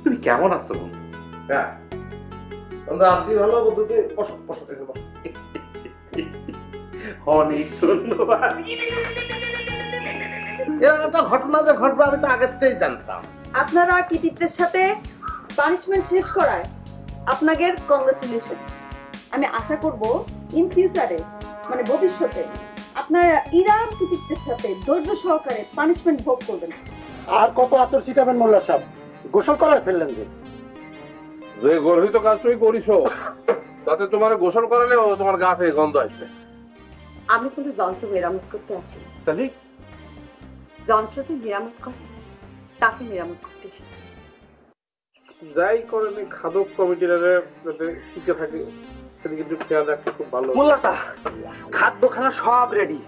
তুমি কেমন আছো বন্ধু? হ্যাঁ বন্ধু আসি হলো বন্ধুতে বসো বসো অনেক ধন্যবাদ। এরকম একটা ঘটনা যে ঘটবে আমি তো আগের থেকেই জানতাম। আপনারা কৃতিত্বের সাথে পানিশমেন্ট শেষ করায় আপনাদের কংগ্রেচুলেশন। আমি আশা করব ইন ফিউচারে মানে ভবিষ্যতে আপনারা ইরাম কৃতিত্বের সাথে ধৈর্য সহকারে পানিশমেন্ট ভোগ করবেন। আর কত আতর ছিটাবেন মোল্লা সাহেব? গোসল করায় ফেললেন যে গর্বিত কাজ তুমি করিছো তাতে তোমার গোসল করালে তোমার গা থেকে গন্ধ আসবে। আমি কিন্তু যন্ত্র মেরামত করতে আসি, তাহলে যন্ত্রতে মেরামত করে তাকে মেরামত করতে এসেছি। যাই করেন খাদক কমিটির যাতে টিকে থাকে সেদিকে একটু খেয়াল রাখতে খুব ভালো। মোল্লা সাহেব খাদ্যখানা সব রেডি।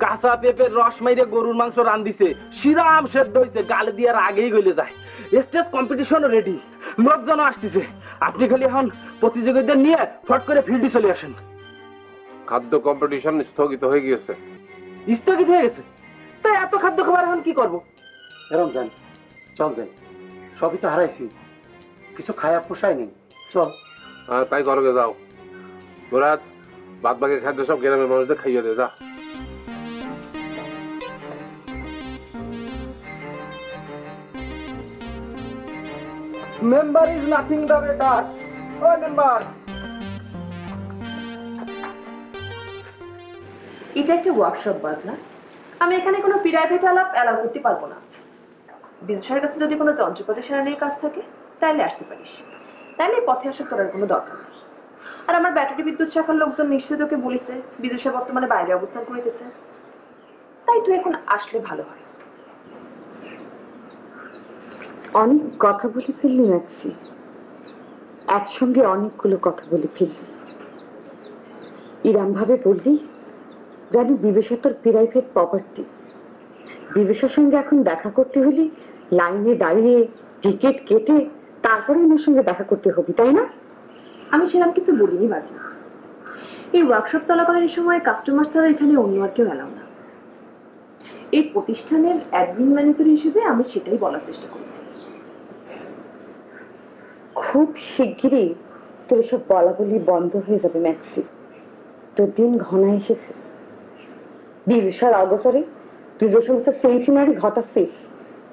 কাঁচা পেঁপের রস মাইরে গরুর মাংস রান দিছে, শিরাম সেদ্ধ হয়েছে, গালে দিয়ে আগেই গলে যায়। স্টেজ কম্পিটিশনও রেডি, লোকজন আসতেছে। আপনি খালি এখন প্রতিযোগীদের নিয়ে ফট করে ফিল্ডে চলে আসেন। খাদ্য কম্পিটিশন স্থগিত হয়ে গিয়েছে। স্থগিত হয়ে গেছে? তাই এত খাদ্য খাবার এখন কি করবো? এরম যান, চল যাই, সবই তো হারাইছি, কিছু খায়া পোষায় নেই, চল। তাই ঘরে যাও, মুরাদ বাদ বাকি খাদ্য সব গ্রামের মানুষদের খাইয়ে দে যা। Member is nothing the better. ও মেম্বার, এটা একটা ওয়ার্কশপ বাজনা, আমি এখানে কোনো প্রাইভেট আলাপ অ্যালাউ করতে পারবো না। বিদ্যুৎ কাছে যদি কোনো যন্ত্রপাতি সারানোর কাজ থাকে তাহলে আসতে পারিস, তাহলে পথে আসার তোর কোনো দরকার নেই। আর আমার ব্যাটারি বিদ্যুৎ শাখার লোকজন নিশ্চয়ই তোকে বলেছে বিদ্যুৎ বর্তমানে বাইরে অবস্থান করিতেছে, তাই তুই এখন আসলে ভালো হয়। অনেক কথা বলে ফেললি ম্যাক্সি, একসঙ্গে অনেকগুলো কথা বলে ফেললি। ইরাম ভাবে বললি জানি বিদেশে তোর প্রাইভেট প্রপার্টি। বিদেশের সঙ্গে এখন দেখা করতে হলে লাইনে দাঁড়িয়ে টিকিট কেটে তারপরে ওনার সঙ্গে দেখা করতে হবে, তাই না? আমি সেরকম কিছু বলিনি বাজনা। এই ওয়ার্কশপ চলাকালীন সময় কাস্টমার ছাড়া এখানে অন্য আর কেউ এলাও না। এই প্রতিষ্ঠানের অ্যাডমিন ম্যানেজার হিসেবে আমি সেটাই বলার চেষ্টা করেছি। খুব শিগগিরই তোর এসব বলা বলি বন্ধ হয়ে যাবে ম্যাক্সি, তোর দিন ঘনা এসেছে। বিদেশের অবসরে তুই যে সমস্ত সেন্সিনারি ঘটাচ্ছিস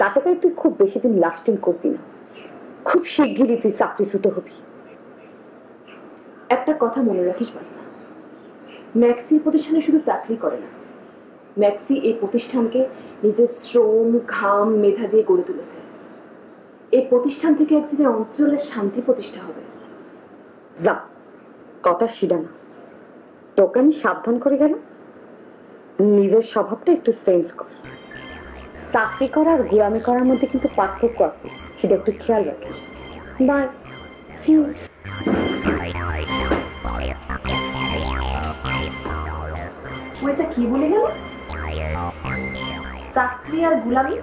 তাতে করে তুই খুব বেশি দিন লাস্টিং করবি না, খুব শিগগিরই তুই চাকরিচ্যুত হবি। একটা কথা মনে রাখিস বাজনা, ম্যাক্সি প্রতিষ্ঠানে শুধু চাকরি করে না, ম্যাক্সি এই প্রতিষ্ঠানকে নিজের শ্রম ঘাম মেধা দিয়ে গড়ে তুলেছে। এই প্রতিষ্ঠান থেকে একদিনে অঞ্চলের শান্তি প্রতিষ্ঠা হবে। যা, কথা সিধা না, তোকে আমি সাবধান করে গেলাম, নিজের স্বভাবটা একটু চেঞ্জ কর। চাকরি করা আর গোলামি করার মধ্যে কিন্তু পার্থক্য আছে, সেটা একটু খেয়াল রাখিস। Bye, see you. ওইটা কি বলে গেল? চাকরি আর গোলামি?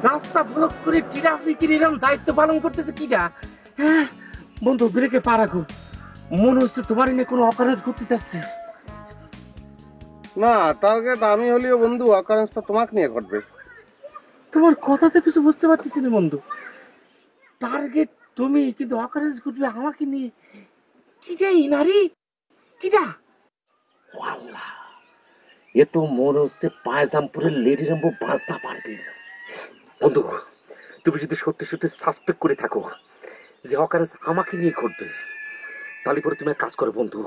রাস্তা ব্লক করে ট্রাফিকের এরকম দায়িত্ব পালন করতেছে কিনা? হ্যাঁ বন্ধু, ব্রেকে পা রাখো, মনে হচ্ছে তোমার নিয়ে কোনো অকারেন্স করতে চাচ্ছে। না, টার্গেট আমি হলেও বন্ধু, অকারেন্সটা তোমাকে নিয়ে ঘটবে। তোমার কথাতে কিছু বুঝতে পারতেছি না বন্ধু। টার্গেট তুমি, কিন্তু অকারেন্স ঘটবে আমাকে নিয়ে। কি যাই নারী, কি যা আল্লাহ, এ তো মনে হচ্ছে পায়জামপুরের লেডি রাম্বো বাঁচতে পারবে না। বন্ধু, তুমি যদি সত্যি সত্যি সাসপেক্ট করে থাকো যে অকারেন্স আমাকে নিয়ে ঘটবে, তাহলে পরে তুমি এক কাজ করো বন্ধু,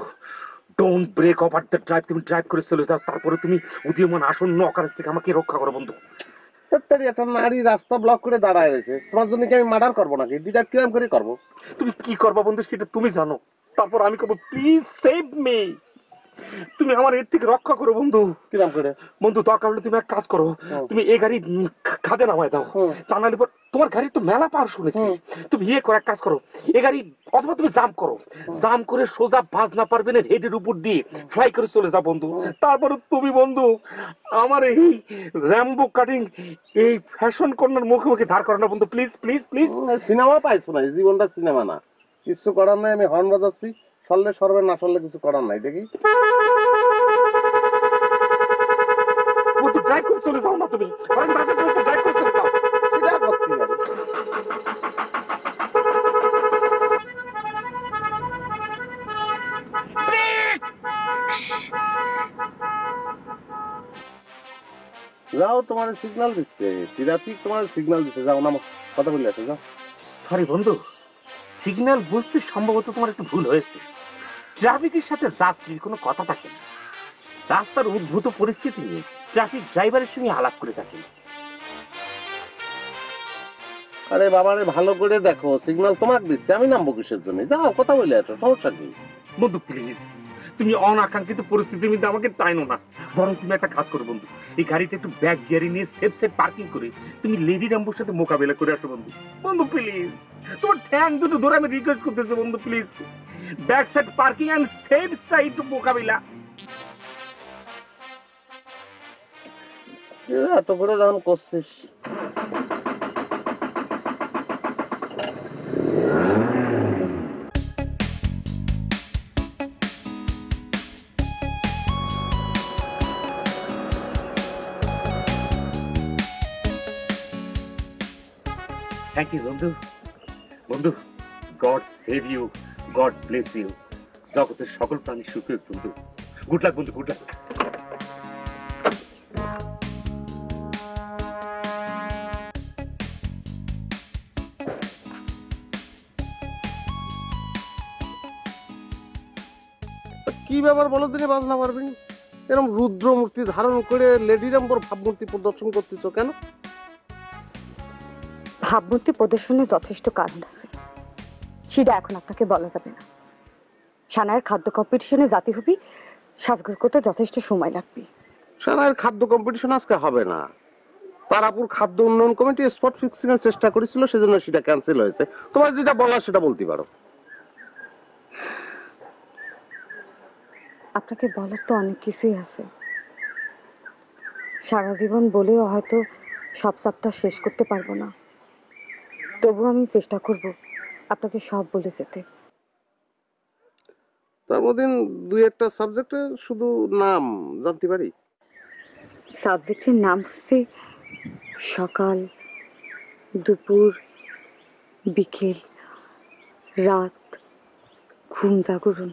don't break over the drive, তুমি ড্রাইভ করে চলে যাও, তারপরে তুমি উদীয়মান আসন্ন অকারেন্স থেকে আমাকে রক্ষা করো বন্ধু। একটা নারী রাস্তা ব্লক করে দাঁড়ায় রয়েছে, তোমার জন্য কি আমি মার্ডার করবো নাকি? দুইটা ক্রাইম করে করবো। তুমি কি করবা বন্ধু সেটা তুমি জানো, তারপর আমি করবো প্লিজ সেভ মি। তুমি আমার এর থেকে রক্ষা করো বন্ধু। কিরাম করে? বন্ধু দরকার হলে তুমি এক কাজ করো, তুমি এই গাড়ি খাদে নামায় দাও, তা নাহলে তোমার গাড়ি তো মেলা পার শুনেছি। তুমি ইয়ে করো, এক কাজ করো, এই গাড়ি অথবা তুমি জাম্প করো, জাম্প করে সোজা বাজ না পারবে না হেডের উপর দিয়ে ফ্লাই করে চলে যাও বন্ধু। তারপরে তুমি বন্ধু আমার এই র্যাম্বো কাটিং এই ফ্যাশন কর্নার মুখে মুখে ধার করো না বন্ধু, প্লিজ প্লিজ প্লিজ। সিনেমা পাইছো না, জীবনটা সিনেমা না, কিছু করার নাই। আমি হর্ন বাজাচ্ছি, সরলে সরবে, না সরলে কিছু করার নাই। দেখি বন্ধু ড্রাইভ করে চলে যাও না, তুমি হর্ন বাজাতে ড্রাইভ করে চলে যাও। সেটা করতে পারি। যাও, তোমার সিগন্যাল দিচ্ছে, ট্রাফিক তোমার সিগন্যাল দিচ্ছে, যাও না, কথা বলে আসো, যাও। সরি বন্ধু, সিগন্যাল বুঝতে সম্ভবত তোমার একটু ভুল হয়েছে। ট্রাফিকের সাথে যাত্রীর কোনো কথা থাকে না, রাস্তার উদ্ভূত পরিস্থিতি নিয়ে ট্রাফিক ড্রাইভারের সঙ্গে আলাপ করে থাকেন। আরে বাবারে, ভালো করে দেখো, সিগন্যাল তোমাকে দিচ্ছে, আমি নামবো কিসের জন্য? যাও, কথা বলে আসো, সমস্যা কি? বন্ধু প্লিজ, তুমি অনাকাঙ্ক্ষিত পরিস্থিতির মধ্যে আমাকে টাইনো না, বরং তুমি একটা কাজ করো বন্ধু, এই গাড়িটা একটু ব্যাক গিয়ারে নিয়ে সেফ সেফ পার্কিং করে তুমি লেডি রাম্বোর সাথে মোকাবেলা করে আসো বন্ধু। বন্ধু প্লিজ, তোমার ঠ্যাং দুটো ধরে আমি রিকোয়েস্ট করতেছি বন্ধু, please back side parking and safe side মোকাবেলা। এত করে যখন করছিস, থ্যাংক ইউ বন্ধু। বন্ধু, God save you, God bless you, জগতের সকল প্রাণী সুখী হোক বন্ধু। গুড লাক বন্ধু, গুড লাক। কি ব্যাপার বলো দিনে, বাজনা পারবি? এরকম রুদ্র মূর্তি ধারণ করে লেডি রাম্বোর ভাবমূর্তি প্রদর্শন করতেছ কেন? ভাবমূর্তি প্রদর্শনের যথেষ্ট কারণ আছে, সেটা এখন আপনাকে বলা যাবে না। সানায়ের খাদ্য কম্পিটিশনে জাতি হবি, সাজগোজ করতে যথেষ্ট সময় লাগবে। সানায়ের খাদ্য কম্পিটিশন আজকে হবে না। তারাপুর খাদ্য উন্নয়ন কমিটি স্পট ফিক্সিং এর চেষ্টা করেছিল, সেজন্য সেটা ক্যান্সেল হয়েছে। তোমার যেটা বলার সেটা বলতে পারো। আপনাকে বলার তো অনেক কিছুই আছে, সারা জীবন বলেও হয়তো সব চ্যাপ্টার শেষ করতে পারবো না, তবু আমি চেষ্টা করব আপনাকে সব বলে যেতে। তার মধ্যে দুই একটা সাবজেক্টের শুধু নাম জানতে পারি? সাবজেক্টের নাম হচ্ছে সকাল, দুপুর, বিকেল, রাত, ঘুম জাগরণ,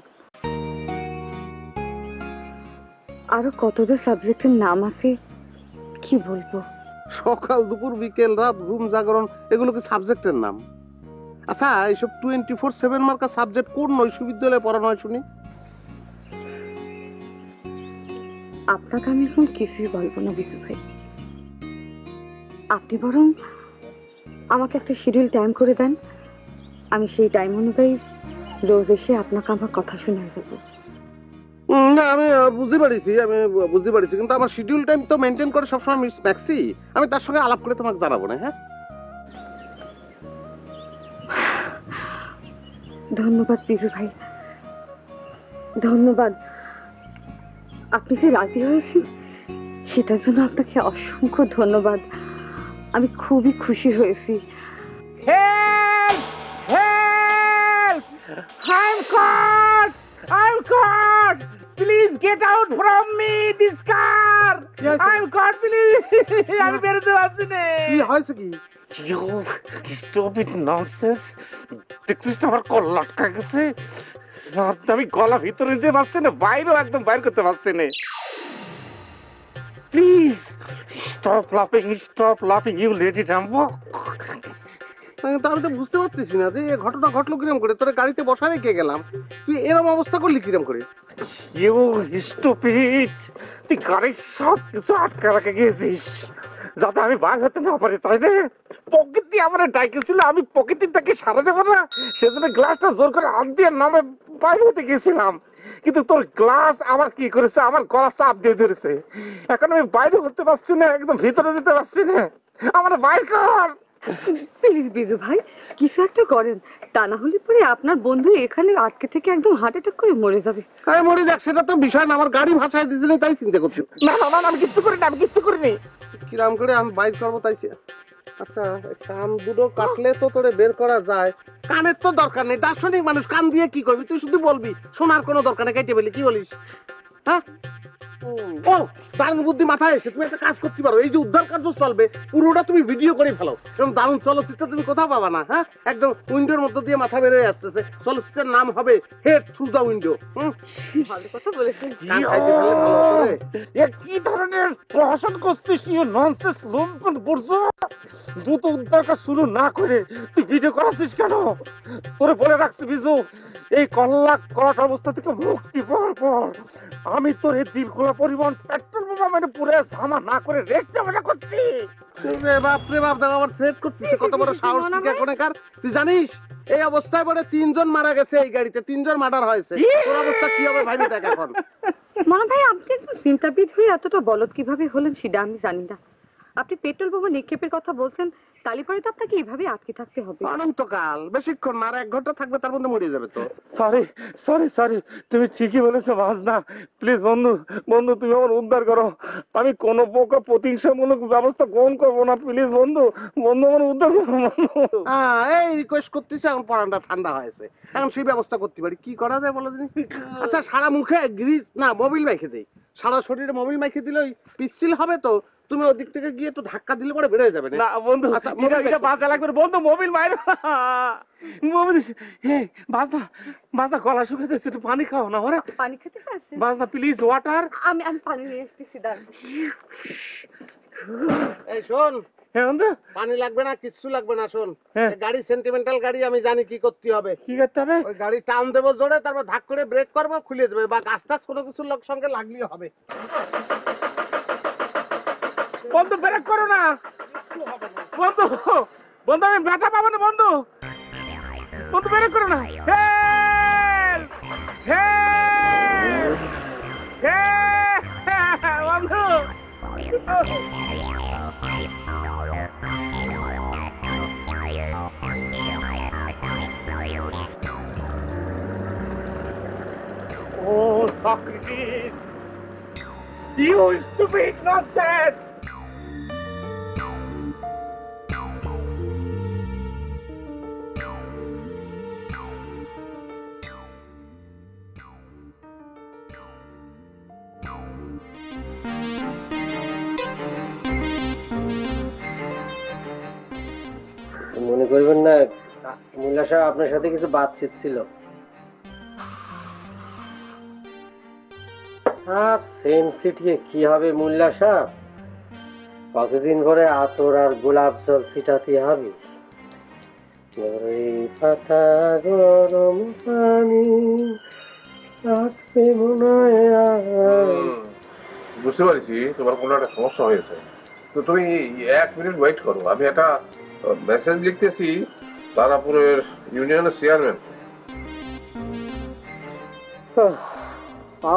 আরো কত যে সাবজেক্টের নাম আছে কি বলবো। সকাল, দুপুর, বিকেল, রাত, ঘুম, জাগরণ, এগুলো কি সাবজেক্টের নাম? আচ্ছা, এইসব 24/7 মার্কা সাবজেক্ট কোন বিশ্ববিদ্যালয়ে পড়ানো হয় শুনি? আপনাকে আমি এখন কিছুই বলবো না বিজু ভাই, আপনি বরং আমাকে একটা শিডিউল টাইম করে দেন, আমি সেই টাইম অনুযায়ী রোজ এসে আপনাকে আমার কথা শোনায় যাবো। না, আমি বুঝতে পারছি, কিন্তু আমার শিডিউল টাইম তো মেনটেন করে সবসময় মিস ম্যাক্সি। আমি তার সঙ্গে আলাপ করে তোমাকে জানাবো না। হ্যাঁ, ধন্যবাদ বিজু ভাই, ধন্যবাদ। আপনি যে রাজি হয়েছেন সেটার জন্য আপনাকে অসংখ্য ধন্যবাদ, আমি খুবই খুশি হয়েছি। Help! Help! I'm caught! I'm caught! Please get out from me, this car! Yes, sir. I'm caught, please! আমি বেরোতে পারছি না। কি হয়েছে কি? You stupid nonsense! দেখছিস তো আমার কল লটকা গেছে, আমি গলা ভিতরে নিতে পারছি না, বাইরেও একদম বাইর করতে পারছি না। প্লিজ স্টপ লাফিং ইউ লেডি রাম্বো। তা আমি তো বুঝতে পারতেছি না যে এই ঘটনা ঘটলো কিরম করে। তোরা গাড়িতে বসা রেখে গেলাম, তুই এরকম অবস্থা করলি কিরম করে? ইউ স্টুপিড, তুই গাড়ির সব কিছু আটকে রেখে গিয়েছিস যাতে আমি বাইর হতে না পারি, তাই না? প্রকৃতি আমার ডাইকেছিল, আমি প্রকৃতিটাকে সারা দেবো না, সেজন্য গ্লাসটা জোর করে হাত দিয়ে নামে বাইর হতে গেছিলাম। কিন্তু তোর গ্লাস আমার কি করেছে, আমার গলা চাপ দিয়ে ধরেছে। এখন আমি বাইরে করতে পারছি না, একদম ভিতরে যেতে পারছি না। আমার বাইর কর। প্লিজ বিজু ভাই কিছু একটা করেন, তা না হলে পরে আপনার বন্ধু এখানে আটকে থেকে একদম হার্ট অ্যাটাক করে মরে যাবে। আরে মরে যাক, সেটা তো বিষয় না, আমার গাড়ি ভাসায় দিয়েছিলে তাই চিন্তা করছি। না না না, আমি কিচ্ছু করিনি, আমি কিচ্ছু করিনি। কিরাম করে আমি বাইর করবো তাই আচ্ছা, কান দুটো কাটলে তো তোরে বের করা যায়। কানের তো দরকার নেই, দার্শনিক মানুষ, কান দিয়ে কি করবি? তুই শুধু বলবি, শোনার কোনো দরকার নেই, কেটে বলি কি বলিস? হ্যাঁ, ও দারুণ বুদ্ধি মাথায় এসে তুমি একটা কাজ করতে পারো। এই যে উদ্ধার কার্য চলবে পুরোটা তুমি ভিডিও করে ফেলো, এরকম দারুণ চলচ্চিত্র তুমি কোথাও পাবা না। হ্যাঁ, একদম উইন্ডোর মধ্যে দিয়ে মাথা বেরোয় আসতেছে। চলচ্চিত্রের নাম হবে হেড থ্রু দ্য উইন্ডো। ভালো কথা বলেছেন। কান খাইতে ফেললে ভালো হবে। এ কি ধরনের প্রহসন করছিস? ননসেন্স লম্পন করছো। দ্রুত উদ্ধার কাজ শুরু না করে তুই ভিডিও করাচ্ছিস কেন? তোরে বলে রাখছি বিজু, এই কল্লা কট অবস্থা থেকে মুক্তি পাওয়ার পর আমি তোর এই দিল খোলা পরিবহন পেট্রোল বোমা মানে পুরো জামা না করে রেস্ট জামাটা করছি। রে বাপ দেখো আবার থ্রেট করতেছে, কত বড় সাহস কি এখনকার। তুই জানিস এই অবস্থায় পরে 3 জন মারা গেছে, এই গাড়িতে 3 জন মার্ডার হয়েছে। তোর অবস্থা কি হবে ভাবি দেখ এখন। মনে ভাই আপনি একটু চিন্তাবিদ হয়ে এতটা বলদ কিভাবে হলেন সেটা আমি জানি না। আপনি পেট্রোল বোমা নিক্ষেপের কথা বলছেন, তালি পরে তো আপনাকে এইভাবে আটকে থাকতে হবে। অনন্তকাল, বেশিক্ষণ না, আর 1 ঘন্টা থাকবে, তার মধ্যে মরে যাবে তো। সরি সরি সরি, তুমি ঠিকই বলেছো ভাজনা। প্লিজ বন্ধু বন্ধু, তুমি আমার উদ্ধার করো। আমি কোনো প্রকার প্রতিহিংসামূলক ব্যবস্থা গ্রহণ করবো না। প্লিজ বন্ধু বন্ধু, আমার উদ্ধার করো বন্ধু। এই রিকোয়েস্ট করতেছে, এখন পরানটা ঠান্ডা হয়েছে, এখন সেই ব্যবস্থা করতে পারি। কি করা যায় বলো দিনি? আচ্ছা, সারা মুখে গ্রিজ না মোবিল মাইখে দেই, সারা শরীরে মোবিল মাইখে দিলে ওই পিচ্ছিল হবে তো। তুমি ওদিক থেকে গিয়ে একটু ধাক্কা দিলে পরে বেড়ে যাবে না বন্ধু, আচ্ছা, এটা বাজা লাগবে বন্ধু, মোবিল মাইরো না। মোবিল বাজনা বাজনা, গলা শুকাচ্ছে, একটু পানি খাও না। ওরে পানি খেতে চাচ্ছেন? বাজনা প্লিজ ওয়াটার। আমি পানি নিয়ে আসতেছি, দাঁড়ান। এই শোন, হ্যাঁ বন্ধু, পানি লাগবে না, কিচ্ছু লাগবে না। শোন, হ্যাঁ। এই গাড়ি সেন্টিমেন্টাল গাড়ি, আমি জানি কি করতে হবে। কি করতে হবে? ওই গাড়ি টান দেবো জোরে, তারপর ধাক করে ব্রেক করবো, খুলে যাবে, বা গাছ টাছ কোনো কিছুর সঙ্গে লাগলেও হবে। বন্ধু ব্রেক করো না বন্ধু, বন্ধু আমি ব্যথা পাবো না বন্ধু, বন্ধু ব্রেক করো না। হেল্প হেল্প হেল্প বন্ধু। Oh, Socrates, you stupid nonsense! মনে করবেন না মোল্লা সাহেব, আপনার সাথে কিছু বাতচিত ছিল। আর সেন্সিটিভ কি হবে মোল্লা সাহেব, কতদিন পরে আতর আর গোলাপ জল ছিটাতে হবে। পাতা গরম পানি রাখতে মনে হয়। বুঝতে পারছি তোমার কোনো একটা সমস্যা হয়েছে, তো তুমি 1 মিনিট ওয়েট করো, আমি একটা মেসেজ লিখতেছি তারাপুরের ইউনিয়নের চেয়ারম্যান।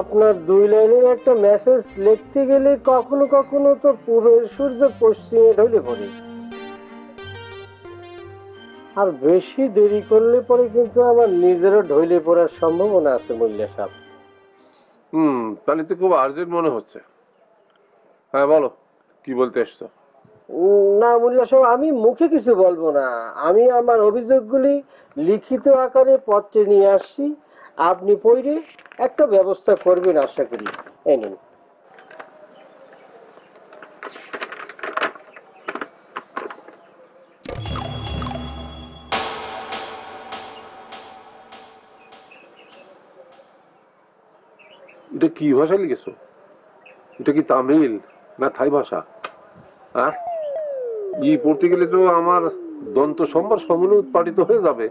আপনার 2 লাইনের একটা মেসেজ লিখতে গেলে কখনো কখনো তো পুরো সূর্য পশ্চিমে ঢলে পড়ে, আর বেশি দেরি করলে পরে কিন্তু আমার নিজেরও ঢলে পড়ার সম্ভাবনা আছে মোল্লা সাহেব। তাহলে তো খুব আর্জেন্ট মনে হচ্ছে। হ্যাঁ বলো, কি বলতে এসছো? না মোল্লা সাহেব, আমি মুখে কিছু বলবো না, আমি আমার অভিযোগগুলি লিখিত আকারে পত্রে নিয়ে আসছি, আপনি পড়ে একটা ব্যবস্থা করবেন আশা করি। এই নিন। এটা কি ভাষা লিখেছো? এটা কি তামিল না থাই ভাষা? হ্যাঁ, পড়তে গেলে তো আমার দন্ত সম্ভার সমূলে উৎপাদিত হয়ে যাবে।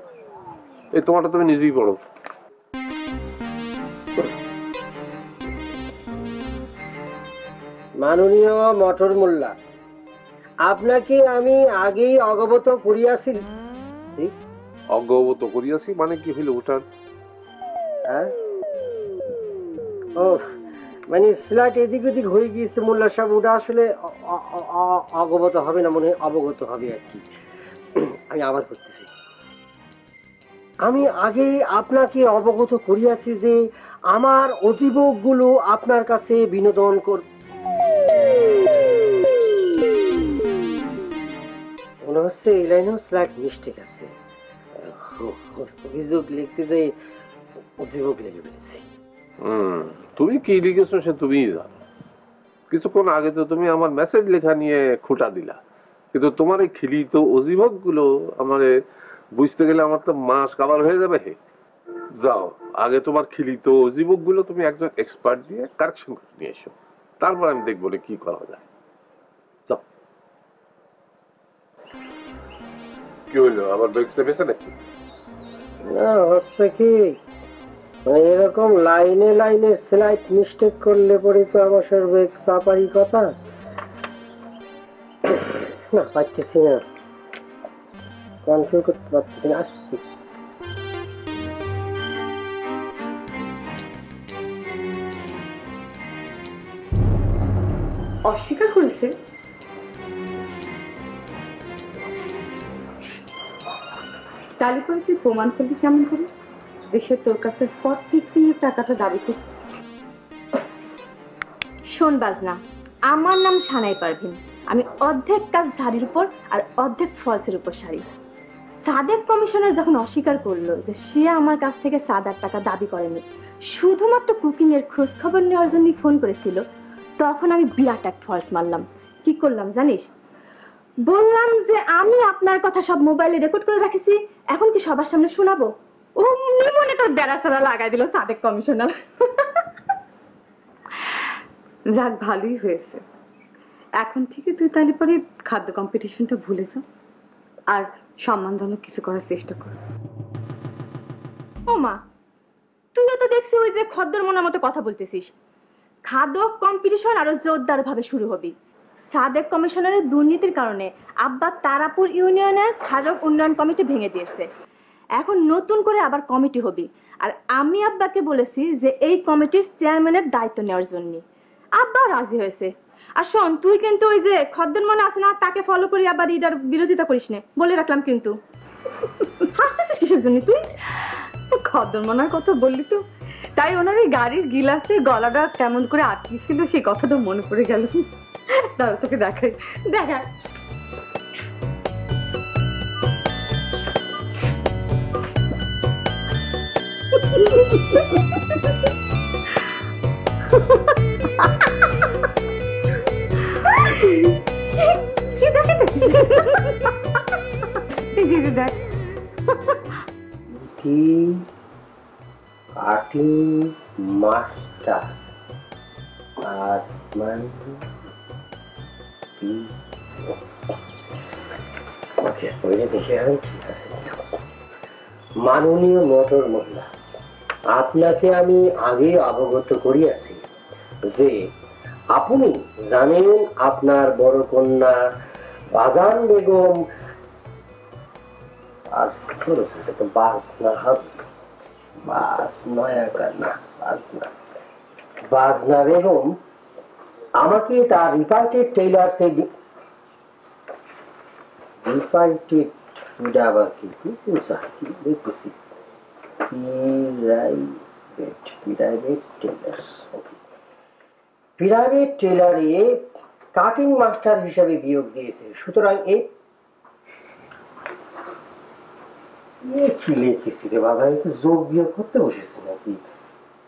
এই তোমারটা তুমি নিজেই পড়ো। মাননীয় মটর মোল্লা, আপনাকে আমি আগেই অবগত করিয়াছি। অজ্ঞাবত করিয়াছি মানে কি হইল ওটার? হ্যাঁ, ও মানে স্লাইট এদিক ওদিক হয়ে গিয়েছে মোল্লা সাহেব, ওটা আসলে অবগত হবে না, মনে হয় অবগত হবে আর কি। আমি আবার করতেছি। আমি আগে আপনাকে অবগত করিয়াছি যে আমার অভিযোগগুলো আপনার কাছে বিনোদন মনে হচ্ছে এই লাইনেও স্লাইট মিস্টেক আছে। অভিযোগ লিখতে যে অভিযোগ লিখে ফেলেছি। তুমি কি লিখেছো সে তুমিই জানো। কিছুক্ষণ আগে তো তুমি আমার মেসেজ লেখা নিয়ে খোঁটা দিলা, কিন্তু তোমার এই খিলিত অভিযোগ গুলো আমার বুঝতে গেলে আমার তো মাস কাবার হয়ে যাবে। হে যাও, আগে তোমার খিলিত অভিযোগ গুলো তুমি একজন এক্সপার্ট দিয়ে কারেকশন করে নিয়ে এসো, তারপর আমি দেখবো কি করা যায়। যাও। কি হইলো, আবার ব্রেক চেপেছে নাকি? না, হচ্ছে কি মানে এরকম লাইনে লাইনে স্লাইড মিস্টেক করলে পরে তো আমার সর্বে চাপারি কথা না, পারতেছি না, কন্ট্রোল করতে পারতেছি না। আসছি। অস্বীকার করেছে? তাহলে করে তুই প্রমাণ করবি কেমন করে যে সে তোর কাছে স্পট ফিক্সিং এর টাকাটা দাবি করছে? শোন বাজনা, আমার নাম সানাই পারভিন। আমি অর্ধেক কাজ ঝাড়ির উপর আর অর্ধেক ফলসের উপর সারি। সাদেক কমিশনার যখন অস্বীকার করলো যে সে আমার কাছ থেকে 7,000 টাকা দাবি করেনি, শুধুমাত্র কুকিং এর খোঁজ খবর নেওয়ার জন্য ফোন করেছিল, তখন আমি বিরাট এক ফলস মারলাম। কি করলাম জানিস? বললাম যে আমি আপনার কথা সব মোবাইলে রেকর্ড করে রাখেছি, এখন কি সবার সামনে শোনাবো? অমনি মনে করে বেড়াচারা লাগাই দিল সাদেক কমিশনার। যাক, ভালোই হয়েছে। এখন থেকে তুই তাহলে পরে খাদ্য কম্পিটিশনটা ভুলে যা আর সম্মানজনক কিছু করার চেষ্টা কর। ও মা, তুইও তো দেখছি ওই যে খদ্দর মনের মতো কথা বলতেছিস। খাদক কম্পিটিশন আরো জোরদার ভাবে শুরু হবে। সাদেক কমিশনারের দুর্নীতির কারণে আব্বা তারাপুর ইউনিয়নের খাদক উন্নয়ন কমিটি ভেঙে দিয়েছে। এখন নতুন করে আবার কমিটি হবে, আর আমি আব্বাকে বলেছি যে এই কমিটির চেয়ারম্যানের দায়িত্ব নেওয়ার জন্য। আব্বা রাজি হয়েছে। আর শোন, তুই কিন্তু ওই যে খদ্দর মনে আছে না, তাকে ফলো করি আবার এটার বিরোধিতা করিস না, বলে রাখলাম কিন্তু। হাসতেছিস কিসের জন্য তুই? খদ্দর মনার কথা বললি তো, তাই ওনার এই গাড়ির গিলাসে গলাটা কেমন করে আটকেছিল সেই কথাটা মনে পড়ে গেল। দাঁড়া তোকে দেখাই। দেখা কি কাটিং মাস্টার আর মানে ওকে পড়ে দেখে আমি ঠিক আছে। মাননীয় মোটর মহিলা, আপনাকে আমি আগে অবগত করিয়াছি যে আপনি জানেন আপনার বড় কন্যা বাজান বেগম বাজনা বেগম আমাকে তার রিপার্টেড টেইলার সে রিপার্টেড পিরামিড টেলারে কাটিং মাস্টার হিসাবে বিয়োগ দিয়েছে। সুতরাং এই কি লিখেছি রে বাবা, একটু যোগ বিয়োগ করতে বসেছি নাকি?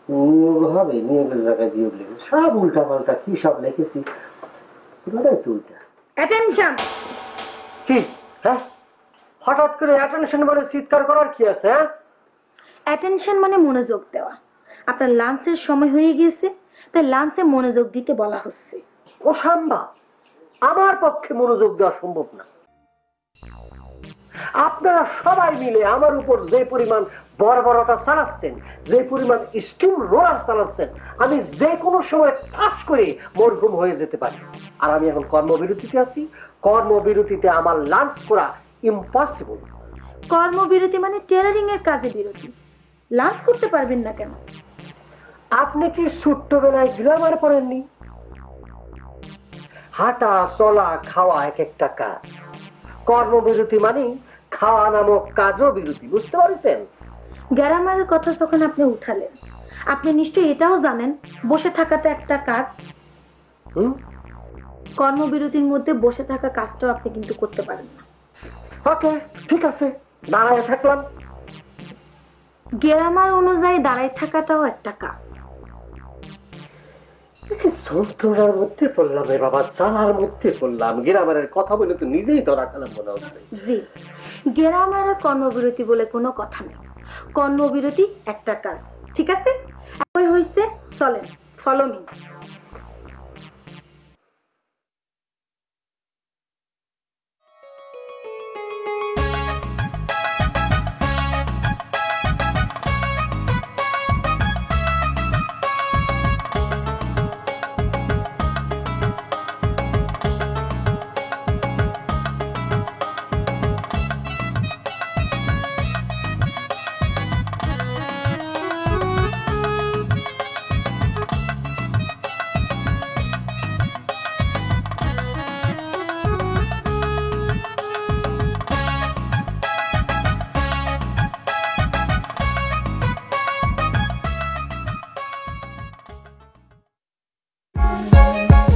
নিয়োগ হবে, নিয়োগের জায়গায় বিয়োগ লিখেছি, সব উল্টা পাল্টা কি সব লিখেছি। উল্টা অ্যাটেনশন। কি? হ্যাঁ, হঠাৎ করে অ্যাটেনশন বলে চিৎকার করার কি আছে? হ্যাঁ, অ্যাটেনশন মানে মনোযোগ দেওয়া। আপনার লাঞ্চের সময় হয়ে গিয়েছে, তাই লাঞ্চে মনোযোগ দিতে বলা হচ্ছে। অসম্ভব, আমার পক্ষে মনোযোগ দেওয়া সম্ভব না। আপনারা সবাই মিলে আমার উপর যে পরিমাণ বর্বরতা চালাচ্ছেন, যে পরিমাণ স্টিম রোলার চালাচ্ছেন, আমি যে কোনো সময় কাজ করে মরহুম হয়ে যেতে পারি। আর আমি এখন কর্মবিরতিতে আছি। কর্মবিরতিতে আমার লাঞ্চ করা ইম্পসিবল। কর্মবিরতি মানে টেলারিং এর কাজে বিরতি। লাঞ্চ করতে পারবেন না কেন? আপনি কি ছোট্টবেলায় গ্রামার পড়েননি? হাঁটা চলা খাওয়া এক একটা কাজ, কর্মবিরতি মানে খাওয়া নামক কাজও বিরতি, বুঝতে পারছেন? গ্রামারের কথা যখন আপনি উঠালেন, আপনি নিশ্চয়ই এটাও জানেন বসে থাকাটা একটা কাজ। কর্মবিরতির মধ্যে বসে থাকা কাজটাও আপনি কিন্তু করতে পারেন না। ওকে, ঠিক আছে, দাঁড়ায় থাকলাম। গ্রামার অনুযায়ী দাঁড়ায় থাকাটাও একটা কাজ। যন্ত্রণার মধ্যে পড়লাম রে বাবা, জ্বালার মধ্যে পড়লাম। গ্রামারের কথা বলে তো নিজেই ধরা খেলাম মনে হচ্ছে। জি, গ্রামারে কর্মবিরতি বলে কোনো কথা নেই। কর্মবিরতি একটা কাজ, ঠিক আছে? ওই হইছে, চলেন, follow me.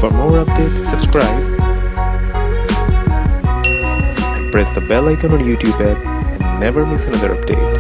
For more updates, subscribe and press the bell icon on YouTube app and never miss another update.